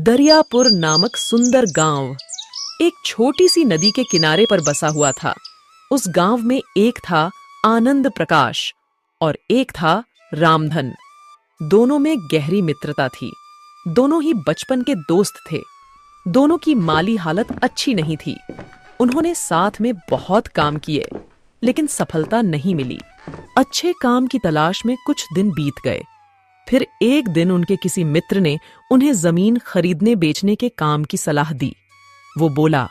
दरियापुर नामक सुंदर गांव एक छोटी सी नदी के किनारे पर बसा हुआ था। उस गांव में एक था आनंद प्रकाश और एक था रामधन। दोनों में गहरी मित्रता थी। दोनों ही बचपन के दोस्त थे। दोनों की माली हालत अच्छी नहीं थी। उन्होंने साथ में बहुत काम किए, लेकिन सफलता नहीं मिली। अच्छे काम की तलाश में कुछ दिन बीत गए। फिर एक दिन उनके किसी मित्र ने उन्हें जमीन खरीदने बेचने के काम की सलाह दी। वो बोला,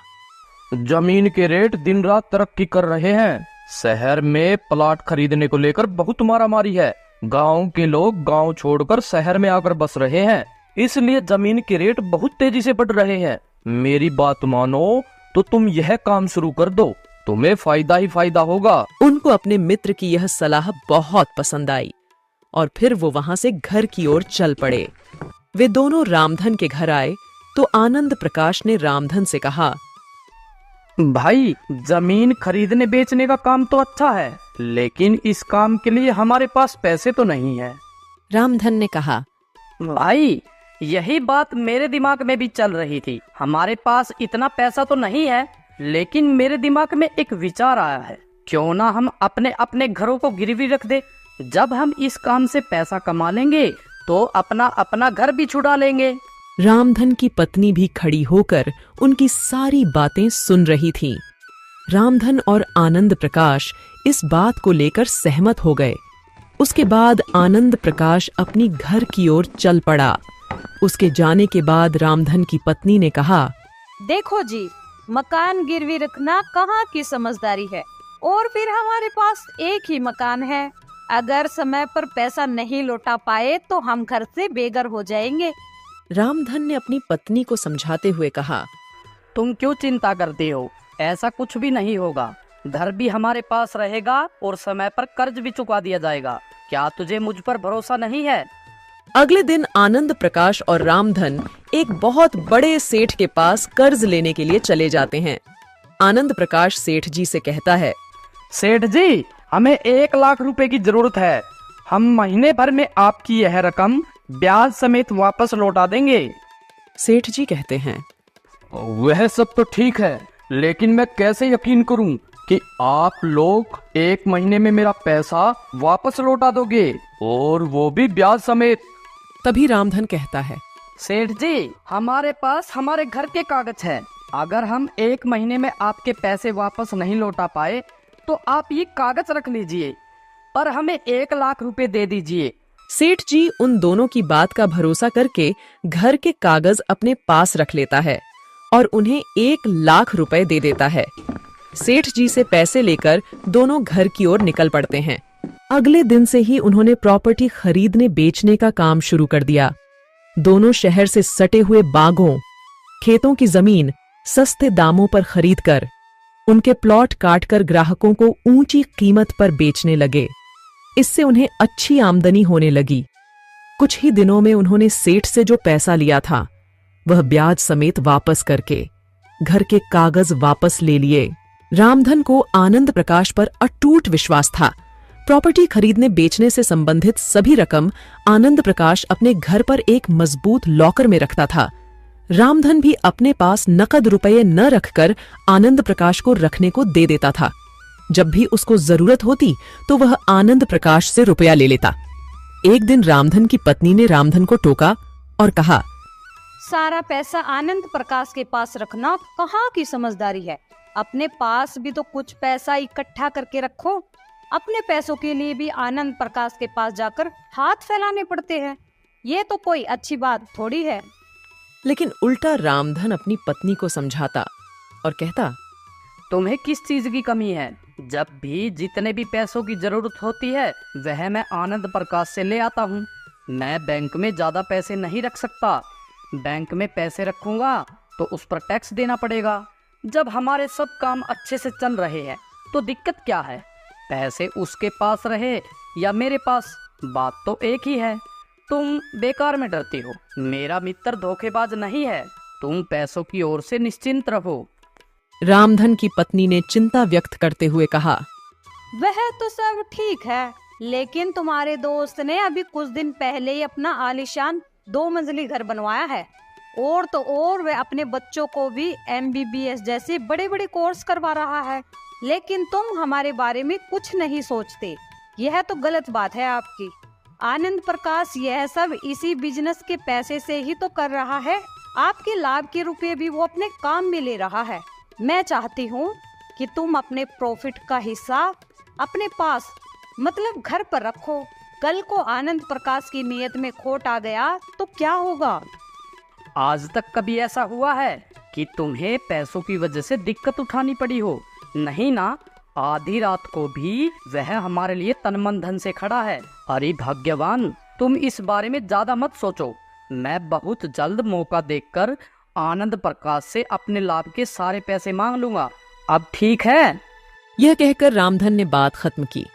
जमीन के रेट दिन रात तरक्की कर रहे हैं। शहर में प्लॉट खरीदने को लेकर बहुत मारामारी है। गांव के लोग गांव छोड़कर शहर में आकर बस रहे हैं, इसलिए जमीन के रेट बहुत तेजी से बढ़ रहे हैं। मेरी बात मानो तो तुम यह काम शुरू कर दो, तुम्हें फायदा ही फायदा होगा। उनको अपने मित्र की यह सलाह बहुत पसंद आई और फिर वो वहां से घर की ओर चल पड़े। वे दोनों रामधन के घर आए तो आनंद प्रकाश ने रामधन से कहा, भाई, जमीन खरीदने बेचने का काम तो अच्छा है, लेकिन इस काम के लिए हमारे पास पैसे तो नहीं है। रामधन ने कहा, भाई, यही बात मेरे दिमाग में भी चल रही थी। हमारे पास इतना पैसा तो नहीं है, लेकिन मेरे दिमाग में एक विचार आया है। क्यों ना हम अपने अपने घरों को गिरवी रख दे। जब हम इस काम से पैसा कमा लेंगे तो अपना अपना घर भी छुड़ा लेंगे। रामधन की पत्नी भी खड़ी होकर उनकी सारी बातें सुन रही थी। रामधन और आनंद प्रकाश इस बात को लेकर सहमत हो गए। उसके बाद आनंद प्रकाश अपनी घर की ओर चल पड़ा। उसके जाने के बाद रामधन की पत्नी ने कहा, देखो जी, मकान गिरवी रखना कहाँ की समझदारी है। और फिर हमारे पास एक ही मकान है। अगर समय पर पैसा नहीं लौटा पाए तो हम घर से बेघर हो जाएंगे। रामधन ने अपनी पत्नी को समझाते हुए कहा, तुम क्यों चिंता करते हो? ऐसा कुछ भी नहीं होगा। घर भी हमारे पास रहेगा और समय पर कर्ज भी चुका दिया जाएगा। क्या तुझे मुझ पर भरोसा नहीं है? अगले दिन आनंद प्रकाश और रामधन एक बहुत बड़े सेठ के पास कर्ज लेने के लिए चले जाते हैं। आनंद प्रकाश सेठ जी से कहता है, सेठ जी, हमें 1 लाख रुपए की जरूरत है। हम महीने भर में आपकी यह रकम ब्याज समेत वापस लौटा देंगे। सेठ जी कहते हैं, वह सब तो ठीक है, लेकिन मैं कैसे यकीन करूं कि आप लोग 1 महीने में मेरा पैसा वापस लौटा दोगे, और वो भी ब्याज समेत। तभी रामधन कहता है, सेठ जी, हमारे पास हमारे घर के कागज है। अगर हम 1 महीने में आपके पैसे वापस नहीं लौटा पाए तो आप ये कागज रख लीजिए, पर हमें 1 लाख रुपए दे दीजिए। सेठ जी उन दोनों की बात का भरोसा करके घर के कागज अपने पास रख लेता है और उन्हें 1 लाख रुपए दे देता है। सेठ जी से पैसे लेकर दोनों घर की ओर निकल पड़ते हैं। अगले दिन से ही उन्होंने प्रॉपर्टी खरीदने बेचने का काम शुरू कर दिया। दोनों शहर से सटे हुए बागों, खेतों की जमीन सस्ते दामों पर खरीदकर उनके प्लॉट काटकर ग्राहकों को ऊंची कीमत पर बेचने लगे। इससे उन्हें अच्छी आमदनी होने लगी। कुछ ही दिनों में उन्होंने सेठ से जो पैसा लिया था वह ब्याज समेत वापस करके घर के कागज वापस ले लिए। रामधन को आनंद प्रकाश पर अटूट विश्वास था। प्रॉपर्टी खरीदने बेचने से संबंधित सभी रकम आनंद प्रकाश अपने घर पर एक मजबूत लॉकर में रखता था। रामधन भी अपने पास नकद रुपये न रखकर आनंद प्रकाश को रखने को दे देता था। जब भी उसको जरूरत होती तो वह आनंद प्रकाश से रुपया ले लेता। एक दिन रामधन की पत्नी ने रामधन को टोका और कहा, सारा पैसा आनंद प्रकाश के पास रखना कहाँ की समझदारी है। अपने पास भी तो कुछ पैसा इकट्ठा करके रखो। अपने पैसों के लिए भी आनंद प्रकाश के पास जाकर हाथ फैलाने पड़ते हैं। ये तो कोई अच्छी बात थोड़ी है। लेकिन उल्टा रामधन अपनी पत्नी को समझाता और कहता, तुम्हें किस चीज की कमी है? जब भी जितने भी पैसों की जरूरत होती है वह मैं आनंद प्रकाश से ले आता हूँ। मैं बैंक में ज्यादा पैसे नहीं रख सकता। बैंक में पैसे रखूंगा तो उस पर टैक्स देना पड़ेगा। जब हमारे सब काम अच्छे से चल रहे हैं तो दिक्कत क्या है? पैसे उसके पास रहे या मेरे पास, बात तो एक ही है। तुम बेकार में डरती हो। मेरा मित्र धोखेबाज नहीं है। तुम पैसों की ओर से निश्चिंत रहो। रामधन की पत्नी ने चिंता व्यक्त करते हुए कहा, वह तो सब ठीक है, लेकिन तुम्हारे दोस्त ने अभी कुछ दिन पहले ही अपना आलीशान 2 मंजिली घर बनवाया है। और तो और वह अपने बच्चों को भी MBBS जैसे बड़े बड़े कोर्स करवा रहा है, लेकिन तुम हमारे बारे में कुछ नहीं सोचते। यह तो गलत बात है आपकी। आनंद प्रकाश यह सब इसी बिजनेस के पैसे से ही तो कर रहा है। आपके लाभ के रुपए भी वो अपने काम में ले रहा है। मैं चाहती हूँ कि तुम अपने प्रॉफिट का हिस्सा अपने पास मतलब घर पर रखो। कल को आनंद प्रकाश की नीयत में खोट आ गया तो क्या होगा? आज तक कभी ऐसा हुआ है कि तुम्हें पैसों की वजह से दिक्कत उठानी पड़ी हो? नहीं ना। आधी रात को भी वह हमारे लिए तन मन धन से खड़ा है। अरे भाग्यवान, तुम इस बारे में ज्यादा मत सोचो। मैं बहुत जल्द मौका देखकर आनंद प्रकाश से अपने लाभ के सारे पैसे मांग लूंगा। अब ठीक है? यह कहकर रामधन ने बात खत्म की।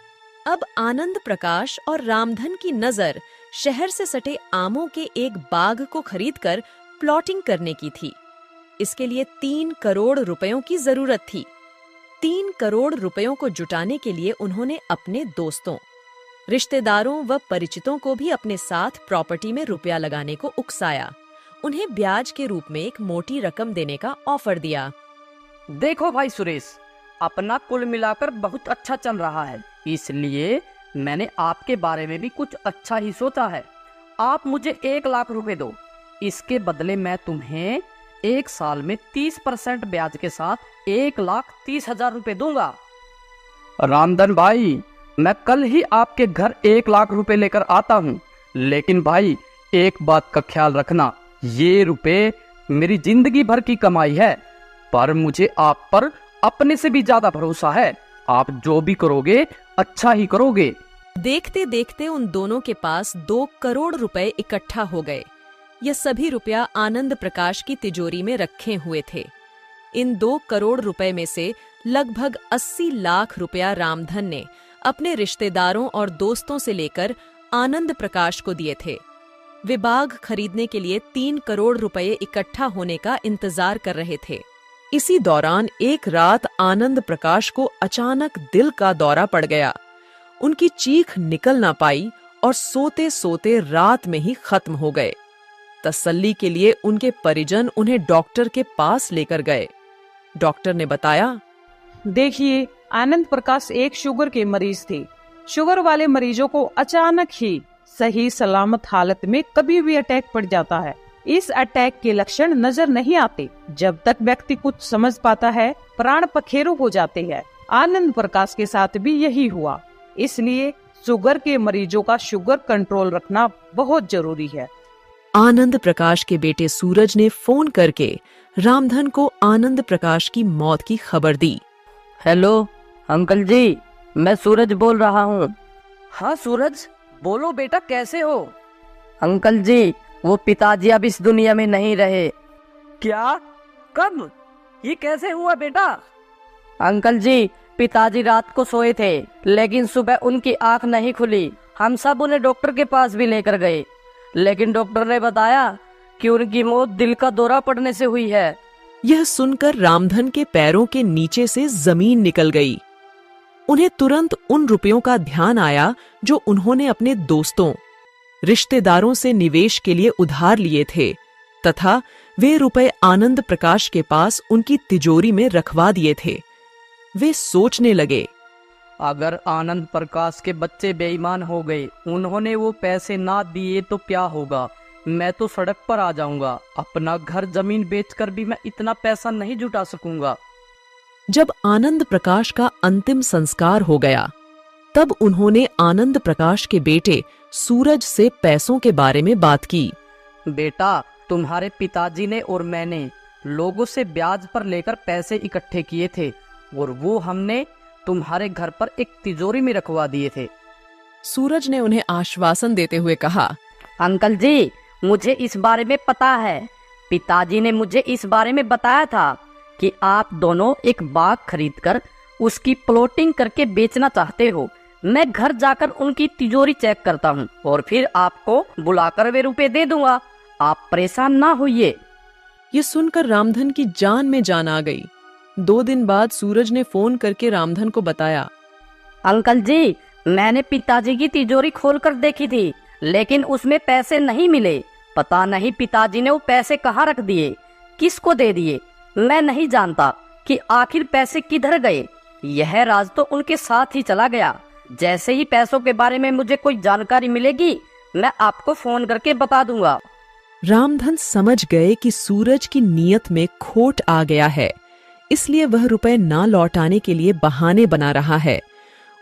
अब आनंद प्रकाश और रामधन की नजर शहर से सटे आमों के एक बाग को खरीदकर प्लॉटिंग करने की थी। इसके लिए 3 करोड़ रुपयों की जरूरत थी। 3 करोड़ रुपयों को जुटाने के लिए उन्होंने अपने दोस्तों, रिश्तेदारों व परिचितों को भी अपने साथ प्रॉपर्टी में रुपया लगाने को उकसाया। उन्हें ब्याज के रूप में एक मोटी रकम देने का ऑफर दिया। देखो भाई सुरेश, अपना कुल मिलाकर बहुत अच्छा चल रहा है, इसलिए मैंने आपके बारे में भी कुछ अच्छा ही सोचा है। आप मुझे 1 लाख रुपए दो। इसके बदले मैं तुम्हें 1 साल में 30% ब्याज के साथ 1,30,000 रुपए दूंगा। रामधन भाई, मैं कल ही आपके घर 1 लाख रुपए लेकर आता हूँ, लेकिन भाई एक बात का ख्याल रखना, ये रुपए मेरी जिंदगी भर की कमाई है, पर मुझे आप पर अपने से भी ज्यादा भरोसा है। आप जो भी करोगे अच्छा ही करोगे। देखते देखते उन दोनों के पास 2 करोड़ रुपए इकट्ठा हो गए। यह सभी रुपया आनंद प्रकाश की तिजोरी में रखे हुए थे। इन 2 करोड़ रुपए में से लगभग 80 लाख रुपया रामधन ने अपने रिश्तेदारों और दोस्तों से लेकर आनंद प्रकाश को दिए थे। वे बाग खरीदने के लिए 3 करोड़ रुपए इकट्ठा होने का इंतजार कर रहे थे। इसी दौरान एक रात आनंद प्रकाश को अचानक दिल का दौरा पड़ गया। उनकी चीख निकल ना पाई और सोते सोते रात में ही खत्म हो गए। तसल्ली के लिए उनके परिजन उन्हें डॉक्टर के पास लेकर गए। डॉक्टर ने बताया, देखिए, आनंद प्रकाश एक शुगर के मरीज थे। शुगर वाले मरीजों को अचानक ही सही सलामत हालत में कभी भी अटैक पड़ जाता है। इस अटैक के लक्षण नजर नहीं आते। जब तक व्यक्ति कुछ समझ पाता है, प्राण पखेरु हो जाते हैं। आनंद प्रकाश के साथ भी यही हुआ। इसलिए शुगर के मरीजों का शुगर कंट्रोल रखना बहुत जरूरी है। आनंद प्रकाश के बेटे सूरज ने फोन करके रामधन को आनंद प्रकाश की मौत की खबर दी। हेलो अंकल जी, मैं सूरज बोल रहा हूँ। हाँ सूरज, बोलो बेटा, कैसे हो? अंकल जी, वो पिताजी अब इस दुनिया में नहीं रहे। क्या? कब? ये कैसे हुआ बेटा? अंकल जी, पिताजी रात को सोए थे, लेकिन सुबह उनकी आंख नहीं खुली। हम सब उन्हें डॉक्टर के पास भी लेकर गए, लेकिन डॉक्टर ने बताया कि उनकी मौत दिल का दौरा पड़ने से हुई है। यह सुनकर रामधन के पैरों के नीचे से जमीन निकल गई। उन्हें तुरंत उन रुपयों का ध्यान आया जो उन्होंने अपने दोस्तों, रिश्तेदारों से निवेश के लिए उधार लिए थे तथा वे रुपए आनंद प्रकाश के पास उनकी तिजोरी में रखवा दिए थे। वे सोचने लगे, अगर आनंद प्रकाश के बच्चे बेईमान हो गए, उन्होंने वो पैसे ना दिए तो क्या होगा? मैं तो सड़क पर आ जाऊंगा। अपना घर जमीन बेचकर भी मैं इतना पैसा नहीं जुटा सकूंगा। जब आनंद प्रकाश का अंतिम संस्कार हो गया, तब उन्होंने आनंद प्रकाश के बेटे सूरज से पैसों के बारे में बात की। बेटा, तुम्हारे पिताजी ने और मैंने लोगों से ब्याज पर लेकर पैसे इकट्ठे किए थे और वो हमने तुम्हारे घर पर एक तिजोरी में रखवा दिए थे। सूरज ने उन्हें आश्वासन देते हुए कहा, अंकल जी, मुझे इस बारे में पता है। पिताजी ने मुझे इस बारे में बताया था कि आप दोनों एक बाग खरीदकर उसकी प्लॉटिंग करके बेचना चाहते हो। मैं घर जाकर उनकी तिजोरी चेक करता हूँ और फिर आपको बुलाकर वे रुपए दे दूंगा। आप परेशान ना होइए। ये सुनकर रामधन की जान में जान आ गई। 2 दिन बाद सूरज ने फोन करके रामधन को बताया, अंकल जी, मैंने पिताजी की तिजोरी खोलकर देखी थी, लेकिन उसमें पैसे नहीं मिले। पता नहीं पिताजी ने वो पैसे कहाँ रख दिए, किसको दे दिए। मैं नहीं जानता कि आखिर पैसे किधर गए। यह राज तो उनके साथ ही चला गया। जैसे ही पैसों के बारे में मुझे कोई जानकारी मिलेगी, मैं आपको फोन करके बता दूंगा। रामधन समझ गए कि सूरज की नीयत में खोट आ गया है, इसलिए वह रुपए ना लौटाने के लिए बहाने बना रहा है।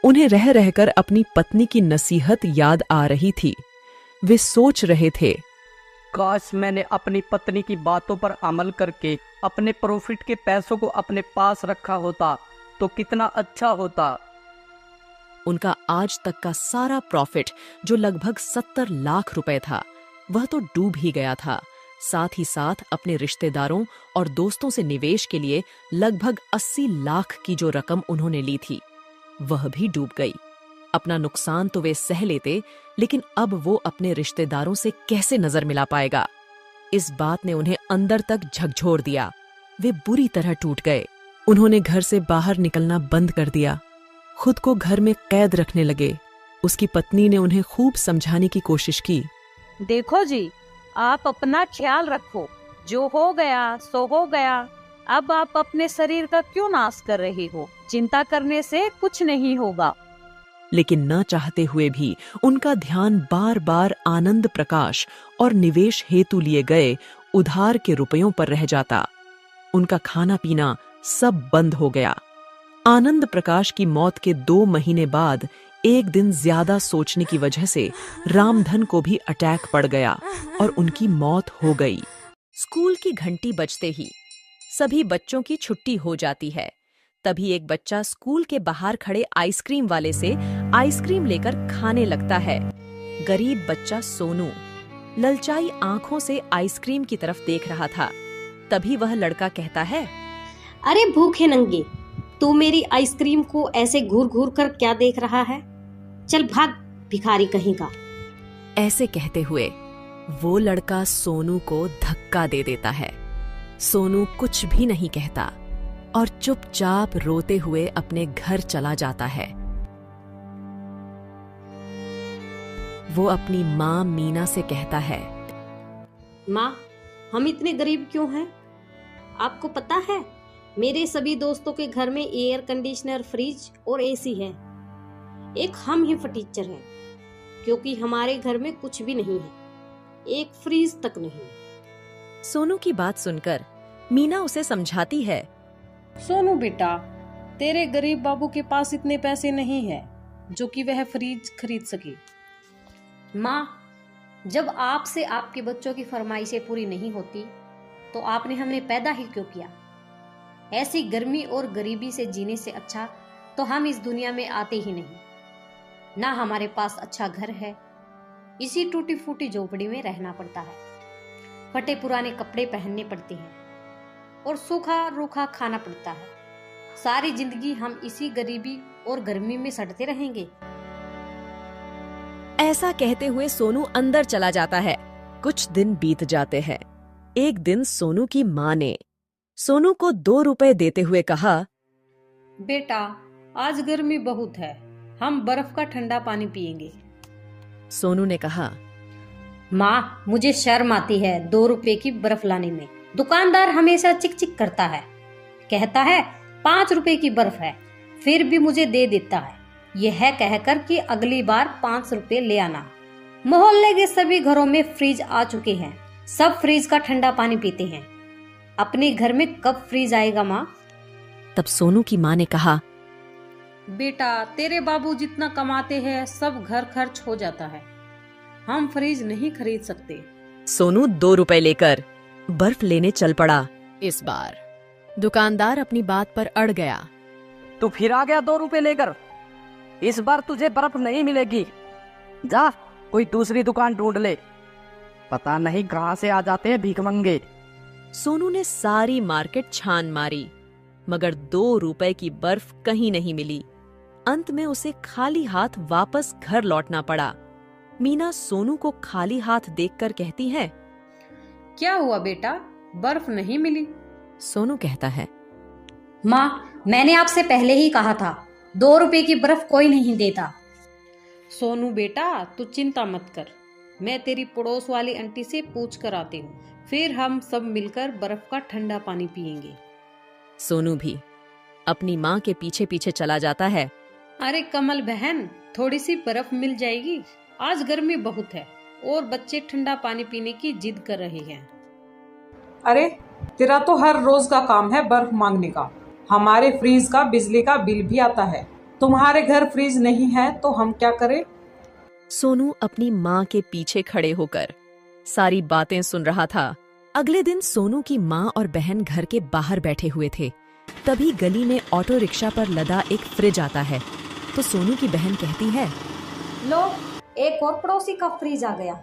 उन्हें रह रहकर अपनी पत्नी की नसीहत याद आ रही थी। वे सोच रहे थे, काश मैंने अपनी पत्नी की बातों पर अमल करके अपने प्रॉफिट के पैसों को अपने पास रखा होता तो कितना अच्छा होता। उनका आज तक का सारा प्रॉफिट, जो लगभग 70 लाख रुपए था, वह तो डूब ही गया था। साथ ही साथ अपने रिश्तेदारों और दोस्तों से निवेश के लिए लगभग 80 लाख की जो रकम उन्होंने ली थी, वह भी डूब गई। अपना नुकसान तो वे सह लेते, लेकिन अब वो अपने रिश्तेदारों से कैसे नजर मिला पाएगा? इस बात ने उन्हें अंदर तक झकझोर दिया। वे बुरी तरह टूट गए। उन्होंने घर से बाहर निकलना बंद कर दिया, खुद को घर में कैद रखने लगे। उसकी पत्नी ने उन्हें खूब समझाने की कोशिश की। देखो जी, आप अपना ख्याल रखो, जो हो गया सो हो गया। अब आप अपने शरीर का क्यों नाश कर रही हो? चिंता करने से कुछ नहीं होगा। लेकिन न चाहते हुए भी उनका ध्यान बार बार आनंद प्रकाश और निवेश हेतु लिए गए उधार के रुपयों पर रह जाता। उनका खाना पीना सब बंद हो गया। आनंद प्रकाश की मौत के 2 महीने बाद एक दिन ज्यादा सोचने की वजह से रामधन को भी अटैक पड़ गया और उनकी मौत हो गई। स्कूल की घंटी बजते ही सभी बच्चों की छुट्टी हो जाती है। तभी एक बच्चा स्कूल के बाहर खड़े आइसक्रीम वाले से आइसक्रीम लेकर खाने लगता है। गरीब बच्चा सोनू ललचाई आंखों से आइसक्रीम की तरफ देख रहा था। तभी वह लड़का कहता है, अरे भूखे नंगे, तू मेरी आइसक्रीम को ऐसे घूर घूर कर क्या देख रहा है? चल भाग, भिखारी कहीं का। ऐसे कहते हुए वो लड़का सोनू को धक्का दे देता है। सोनू कुछ भी नहीं कहता और चुपचाप रोते हुए अपने घर चला जाता है। वो अपनी माँ मीना से कहता है, माँ, हम इतने गरीब क्यों हैं? आपको पता है, मेरे सभी दोस्तों के घर में एयर कंडीशनर, फ्रिज और एसी है। एक हम ही फटीचर हैं, क्योंकि हमारे घर में कुछ भी नहीं है, एक फ्रिज तक नहीं। सोनू की बात सुनकर मीना उसे समझाती है, सोनू बेटा, तेरे गरीब बाबू के पास इतने पैसे नहीं है जो कि वह फ्रिज खरीद सके। माँ, जब आपसे आपके बच्चों की फरमाइशें पूरी नहीं होती तो आपने हमें पैदा ही क्यों किया? ऐसी गर्मी और गरीबी से जीने से अच्छा तो हम इस दुनिया में आते ही नहीं। ना हमारे पास अच्छा घर है, इसी टूटी फूटी झोपड़ी में रहना पड़ता है, फटे पुराने कपड़े पहनने पड़ते हैं और सूखा रूखा खाना पड़ता है। सारी जिंदगी हम इसी गरीबी और गर्मी में सड़ते रहेंगे। ऐसा कहते हुए सोनू अंदर चला जाता है। कुछ दिन बीत जाते हैं। एक दिन सोनू की माँ ने सोनू को 2 रुपए देते हुए कहा, बेटा, आज गर्मी बहुत है, हम बर्फ का ठंडा पानी पिएंगे। सोनू ने कहा, माँ, मुझे शर्म आती है 2 रुपए की बर्फ लाने में। दुकानदार हमेशा चिक चिक करता है, कहता है 5 रुपए की बर्फ है, फिर भी मुझे दे देता है, यह कहकर कि अगली बार 5 रुपए ले आना। मोहल्ले के सभी घरों में फ्रिज आ चुके हैं, सब फ्रिज का ठंडा पानी पीते हैं। अपने घर में कब फ्रिज आएगा माँ? तब सोनू की माँ ने कहा, बेटा, तेरे बाबू जितना कमाते हैं सब घर खर्च हो जाता है, हम फ्रिज नहीं खरीद सकते। सोनू 2 रुपए लेकर बर्फ लेने चल पड़ा। इस बार दुकानदार अपनी बात पर अड़ गया। तू फिर आ गया 2 रुपए लेकर? इस बार तुझे बर्फ नहीं मिलेगी, जा कोई दूसरी दुकान ढूंढ ले। पता नहीं कहां से आ जाते हैं भीखमंगे। सोनू ने सारी मार्केट छान मारी, मगर 2 रुपए की बर्फ कहीं नहीं मिली। अंत में उसे खाली हाथ वापस घर लौटना पड़ा। मीना सोनू को खाली हाथ देखकर कहती है, क्या हुआ बेटा, बर्फ नहीं मिली? सोनू कहता है, माँ, मैंने आपसे पहले ही कहा था 2 रुपए की बर्फ कोई नहीं देता। सोनू बेटा, तू चिंता मत कर, मैं तेरी पड़ोस वाली आंटी से पूछ कर आती हूँ, फिर हम सब मिलकर बर्फ का ठंडा पानी पियेंगे। सोनू भी अपनी माँ के पीछे पीछे चला जाता है। अरे कमल बहन, थोड़ी सी बर्फ मिल जाएगी, आज गर्मी बहुत है और बच्चे ठंडा पानी पीने की जिद कर रहे हैं। अरे तेरा तो हर रोज का काम है बर्फ मांगने का। हमारे फ्रीज का बिजली का बिल भी आता है, तुम्हारे घर फ्रीज नहीं है तो हम क्या करें? सोनू अपनी माँ के पीछे खड़े होकर सारी बातें सुन रहा था। अगले दिन सोनू की माँ और बहन घर के बाहर बैठे हुए थे। तभी गली में ऑटो रिक्शा पर लदा एक फ्रिज आता है तो सोनू की बहन कहती है, लो, एक और पड़ोसी का फ्रिज आ गया।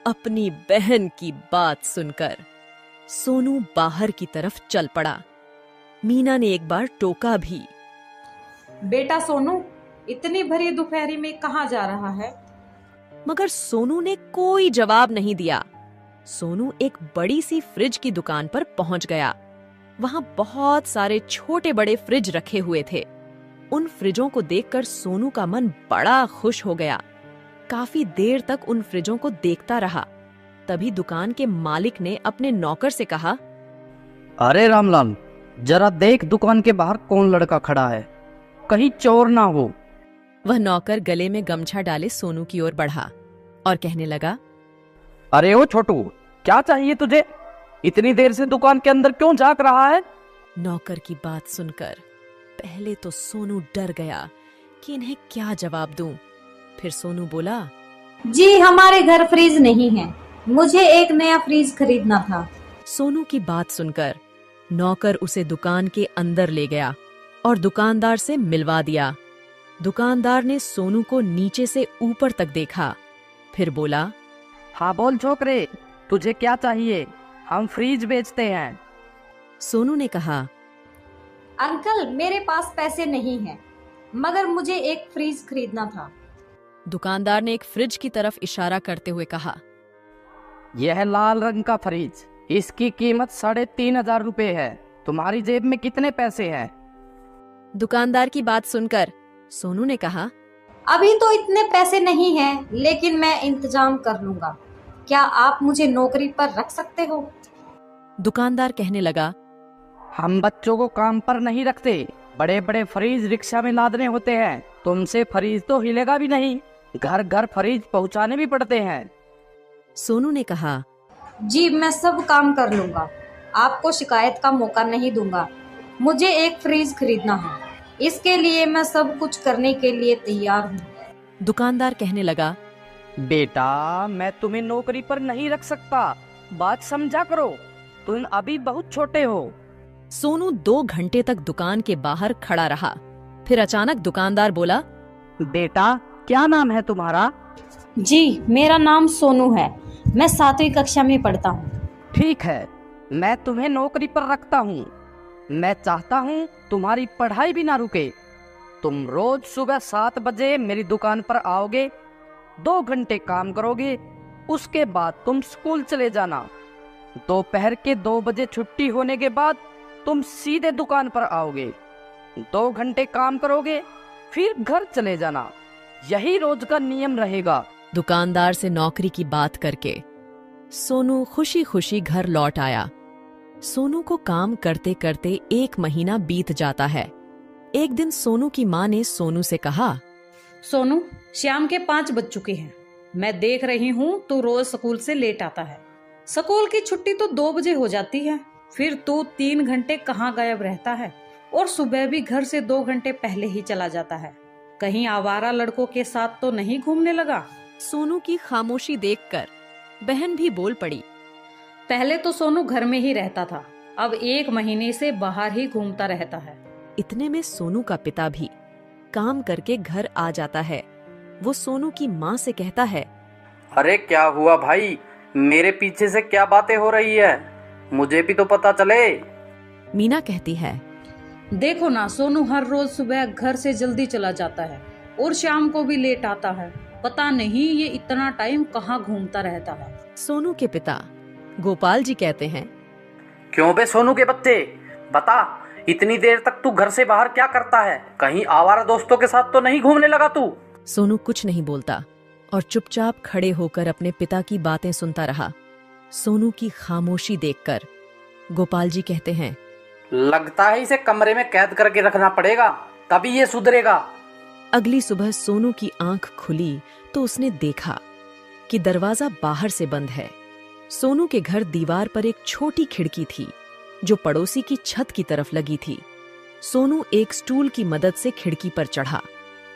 अपनी बहन की बात सुनकर सोनू बाहर की तरफ चल पड़ा। मीना ने एक बार टोका भी। बेटा सोनू, इतनी भरी दोपहरी में कहाँ जा रहा है? मगर सोनू ने कोई जवाब नहीं दिया। सोनू एक बड़ी सी फ्रिज की दुकान पर पहुंच गया। वहां बहुत सारे छोटे बड़े फ्रिज रखे हुए थे। उन फ्रिजों को देखकर सोनू का मन बड़ा खुश हो गया। काफी देर तक उन फ्रिजों को देखता रहा। तभी दुकान के मालिक ने अपने नौकर से कहा, अरे रामलाल, जरा देख दुकान के बाहर कौन लड़का खड़ा है, कहीं चोर ना हो। वह नौकर गले में गमछा डाले सोनू की ओर बढ़ा और कहने लगा, अरे ओ छोटू, क्या चाहिए तुझे? इतनी देर से दुकान के अंदर क्यों झांक रहा है? नौकर की बात सुनकर पहले तो सोनू डर गया कि इन्हें क्या जवाब दूं। फिर सोनू बोला, जी हमारे घर फ्रिज नहीं है, मुझे एक नया फ्रिज खरीदना था। सोनू की बात सुनकर नौकर उसे दुकान के अंदर ले गया और दुकानदार से मिलवा दिया। दुकानदार ने सोनू को नीचे से ऊपर तक देखा, फिर बोला, हाँ बोल छोकरे, तुझे क्या चाहिए? हम फ्रिज बेचते हैं। सोनू ने कहा, अंकल मेरे पास पैसे नहीं हैं, मगर मुझे एक फ्रिज खरीदना था। दुकानदार ने एक फ्रिज की तरफ इशारा करते हुए कहा, यह लाल रंग का फ्रिज, इसकी कीमत 3,500 रुपए है। तुम्हारी जेब में कितने पैसे हैं? दुकानदार की बात सुनकर सोनू ने कहा, अभी तो इतने पैसे नहीं हैं, लेकिन मैं इंतजाम कर लूंगा। क्या आप मुझे नौकरी पर रख सकते हो? दुकानदार कहने लगा, हम बच्चों को काम पर नहीं रखते, बड़े बड़े फ्रिज रिक्शा में लादने होते हैं। तुमसे फ्रिज तो हिलेगा भी नहीं, घर घर फ्रिज पहुंचाने भी पड़ते हैं। सोनू ने कहा, जी मैं सब काम कर लूंगा, आपको शिकायत का मौका नहीं दूंगा। मुझे एक फ्रिज खरीदना है, इसके लिए मैं सब कुछ करने के लिए तैयार हूँ। दुकानदार कहने लगा, बेटा मैं तुम्हें नौकरी पर नहीं रख सकता, बात समझा करो, तुम अभी बहुत छोटे हो। सोनू 2 घंटे तक दुकान के बाहर खड़ा रहा। फिर अचानक दुकानदार बोला, बेटा क्या नाम है तुम्हारा? जी मेरा नाम सोनू है, मैं 7वीं कक्षा में पढ़ता हूँ। ठीक है, मैं तुम्हें नौकरी पर रखता हूँ। मैं चाहता हूँ तुम्हारी पढ़ाई भी ना रुके। तुम रोज सुबह 7 बजे मेरी दुकान पर आओगे, 2 घंटे काम करोगे, उसके बाद तुम स्कूल चले जाना। दोपहर के 2 बजे छुट्टी होने के बाद तुम सीधे दुकान पर आओगे, 2 घंटे काम करोगे, फिर घर चले जाना। यही रोज का नियम रहेगा। दुकानदार से नौकरी की बात करके सोनू खुशी खुशी घर लौट आया। सोनू को काम करते करते 1 महीना बीत जाता है। एक दिन सोनू की माँ ने सोनू से कहा, सोनू, शाम के 5 बज चुके हैं। मैं देख रही हूँ तू रोज स्कूल से लेट आता है। स्कूल की छुट्टी तो 2 बजे हो जाती है, फिर तू 3 घंटे कहाँ गायब रहता है और सुबह भी घर से 2 घंटे पहले ही चला जाता है। कहीं आवारा लड़कों के साथ तो नहीं घूमने लगा? सोनू की खामोशी देखकर बहन भी बोल पड़ी, पहले तो सोनू घर में ही रहता था, अब 1 महीने से बाहर ही घूमता रहता है। इतने में सोनू का पिता भी काम करके घर आ जाता है। वो सोनू की माँ से कहता है, अरे क्या हुआ भाई, मेरे पीछे से क्या बातें हो रही है, मुझे भी तो पता चले। मीना कहती है, देखो ना, सोनू हर रोज सुबह घर से जल्दी चला जाता है और शाम को भी लेट आता है। पता नहीं ये इतना टाइम कहाँ घूमता रहता है। सोनू के पिता गोपाल जी कहते हैं, क्यों बे सोनू के बच्चे, बता, इतनी देर तक तू घर से बाहर क्या करता है? कहीं आवारा दोस्तों के साथ तो नहीं घूमने लगा तू? सोनू कुछ नहीं बोलता और चुपचाप खड़े होकर अपने पिता की बातें सुनता रहा। सोनू की खामोशी देखकर गोपाल जी कहते हैं, लगता है इसे कमरे में कैद करके रखना पड़ेगा, तभी ये सुधरेगा। अगली सुबह सोनू की आंख खुली तो उसने देखा कि दरवाजा बाहर से बंद है। सोनू के घर दीवार पर एक छोटी खिड़की थी जो पड़ोसी की छत की तरफ लगी थी। सोनू एक स्टूल की मदद से खिड़की पर चढ़ा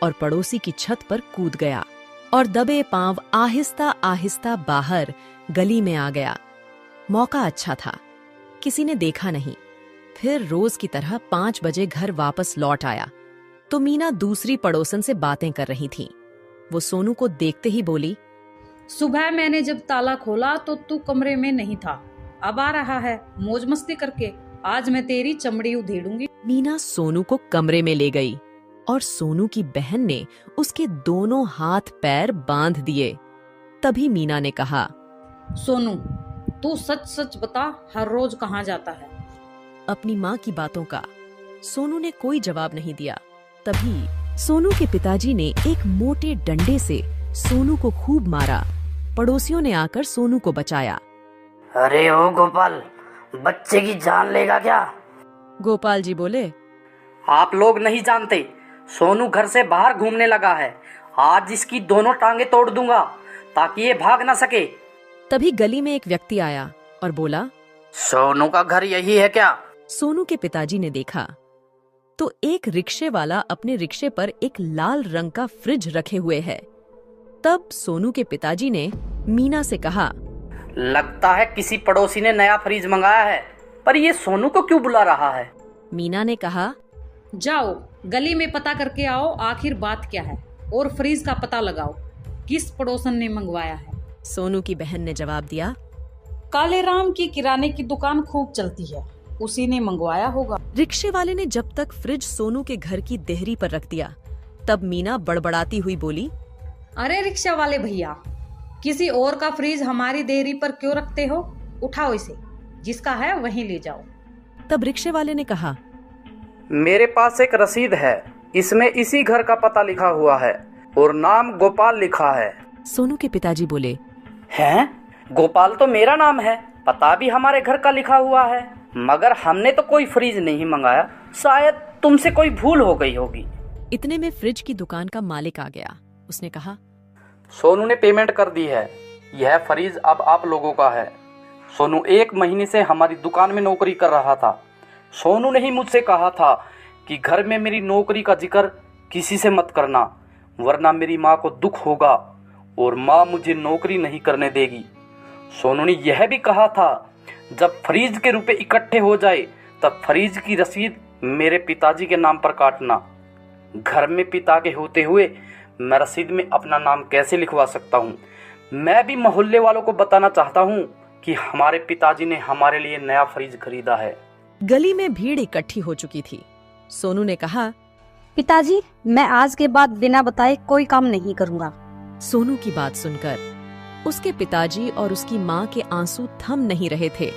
और पड़ोसी की छत पर कूद गया और दबे पांव आहिस्ता आहिस्ता बाहर गली में आ गया। मौका अच्छा था, किसी ने देखा नहीं। फिर रोज की तरह 5 बजे घर वापस लौट आया तो मीना दूसरी पड़ोसन से बातें कर रही थी। वो सोनू को देखते ही बोली, सुबह मैंने जब ताला खोला तो तू कमरे में नहीं था, अब आ रहा है मौज मस्ती करके। आज मैं तेरी चमड़ी उधेड़ूंगी। मीना सोनू को कमरे में ले गई और सोनू की बहन ने उसके दोनों हाथ पैर बांध दिए। तभी मीना ने कहा, सोनू तू सच सच बता, हर रोज कहाँ जाता है? अपनी माँ की बातों का सोनू ने कोई जवाब नहीं दिया। तभी सोनू के पिताजी ने एक मोटे डंडे से सोनू को खूब मारा। पड़ोसियों ने आकर सोनू को बचाया। अरे ओ गोपाल, बच्चे की जान लेगा क्या? गोपाल जी बोले, आप लोग नहीं जानते, सोनू घर से बाहर घूमने लगा है। आज इसकी दोनों टांगे तोड़ दूंगा ताकि ये भाग ना सके। तभी गली में एक व्यक्ति आया और बोला, सोनू का घर यही है क्या? सोनू के पिताजी ने देखा तो एक रिक्शे वाला अपने रिक्शे पर एक लाल रंग का फ्रिज रखे हुए है। तब सोनू के पिताजी ने मीना से कहा, लगता है किसी पड़ोसी ने नया फ्रिज मंगाया है, पर ये सोनू को क्यों बुला रहा है? मीना ने कहा, जाओ गली में पता करके आओ आखिर बात क्या है और फ्रीज का पता लगाओ किस पड़ोसन ने मंगवाया है। सोनू की बहन ने जवाब दिया, काले राम की किराने की दुकान खूब चलती है, उसी ने मंगवाया होगा। रिक्शे वाले ने जब तक फ्रिज सोनू के घर की देहरी पर रख दिया तब मीना बड़बड़ाती हुई बोली, अरे रिक्शा वाले भैया, किसी और का फ्रिज हमारी देहरी पर क्यों रखते हो? उठाओ इसे, जिसका है वहीं ले जाओ। तब रिक्शे वाले ने कहा, मेरे पास एक रसीद है, इसमें इसी घर का पता लिखा हुआ है और नाम गोपाल लिखा है। सोनू के पिताजी बोले, हैं? गोपाल तो मेरा नाम है, पता भी हमारे घर का लिखा हुआ है, मगर हमने तो कोई फ्रिज नहीं मंगाया, शायद तुमसे कोई भूल हो गई होगी। इतने में फ्रिज की दुकान का मालिक आ गया। उसने कहा, सोनू ने पेमेंट कर दी है, यह फ्रिज अब आप लोगों का है। सोनू 1 महीने से हमारी दुकान में नौकरी कर रहा था। सोनू ने ही मुझसे कहा था कि घर में मेरी नौकरी का जिक्र किसी से मत करना, वरना मेरी माँ को दुख होगा और माँ मुझे नौकरी नहीं करने देगी। सोनू ने यह भी कहा था, जब फ्रिज के रुपए इकट्ठे हो जाए तब फ्रिज की रसीद मेरे पिताजी के नाम पर काटना। घर में पिता के होते हुए मैं रसीद में अपना नाम कैसे लिखवा सकता हूँ? मैं भी मोहल्ले वालों को बताना चाहता हूँ कि हमारे पिताजी ने हमारे लिए नया फ्रिज खरीदा है। गली में भीड़ इकट्ठी हो चुकी थी। सोनू ने कहा, पिताजी, मैं आज के बाद बिना बताए कोई काम नहीं करूँगा। सोनू की बात सुनकर उसके पिताजी और उसकी माँ के आंसू थम नहीं रहे थे।